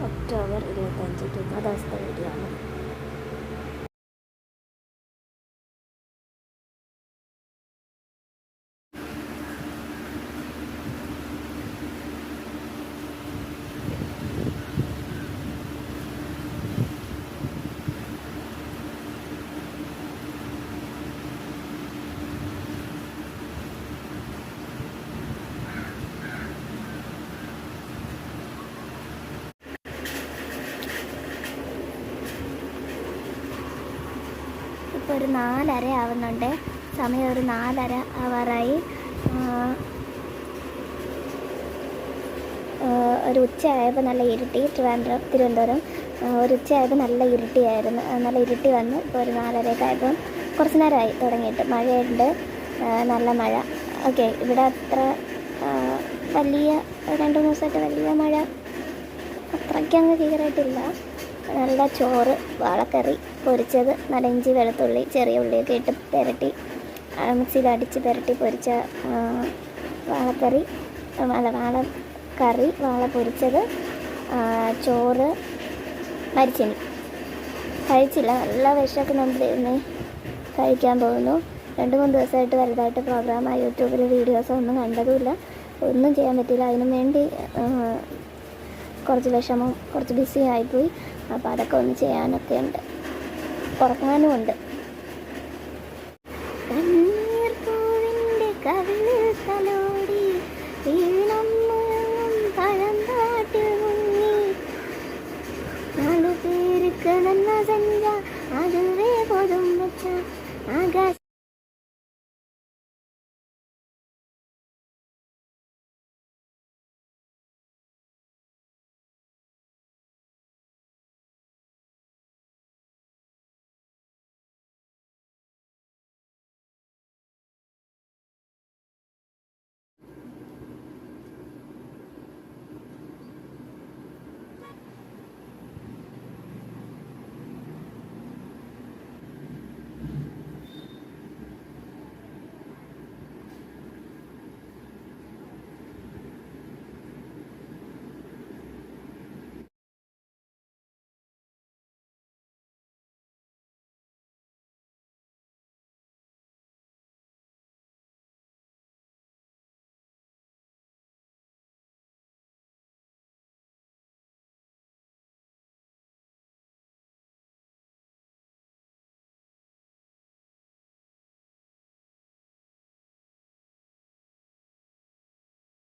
October 25 2 ദിവസത്തെ video ആണ്. ഇപ്പോൾ ഒരു 4:30 ആവുന്നുണ്ട്. സമയം ഒരു 4:30 ആവാറായി. ഒരു ഉച്ചയായപ്പോൾ നല്ല ഇരുട്ടി. തിരുവനന്തപുരം ഒരു ഉച്ചയായപ്പോൾ നല്ല ഇരുട്ടിയായിരുന്നു. നല്ല ഇരുട്ടി വന്നു. ഇപ്പോൾ ഒരു 4:30 ആയപ്പോൾ കുറച്ച് നേരമായി തുടങ്ങിയിട്ട്. മഴയുണ്ട്, നല്ല മഴ. ഓക്കെ, ഇവിടെ അത്ര വലിയ 2-3 ദിവസമായിട്ട് വലിയ മഴ അത്രയ്ക്കങ്ങ് ക്ലിയറായിട്ടില്ല. നല്ല ചോറ്, വാളക്കറി പൊരിച്ചത്, നല്ല ഇഞ്ചി വെളുത്തുള്ളി ചെറിയ ഉള്ളിയൊക്കെ ഇട്ട് പുരട്ടി മിക്സിയിൽ അടിച്ച് പുരട്ടി പൊരിച്ച വാളക്കറി, വാളക്കറി, വാള പൊരിച്ചത്, ചോറ്, മരിച്ചിനി കഴിച്ചില്ല. നല്ല വിശക്കുന്നുണ്ട്. കഴിക്കാൻ പോകുന്നു. 2-3 ദിവസമായിട്ട് വലുതായിട്ട് പ്രോഗ്രാമായി യൂട്യൂബിൽ വീഡിയോസോ ഒന്നും കണ്ടതുമില്ല. ഒന്നും ചെയ്യാൻ പറ്റില്ല. അതിനും വേണ്ടി കുറച്ച് വിഷമം, കുറച്ച് ബിസി ആയിപ്പോയി. അപ്പോൾ അതൊക്കെ ഒന്ന് ചെയ്യാനൊക്കെ ഉണ്ട്, ഉറങ്ങാനും ഉണ്ട്. ആകാശ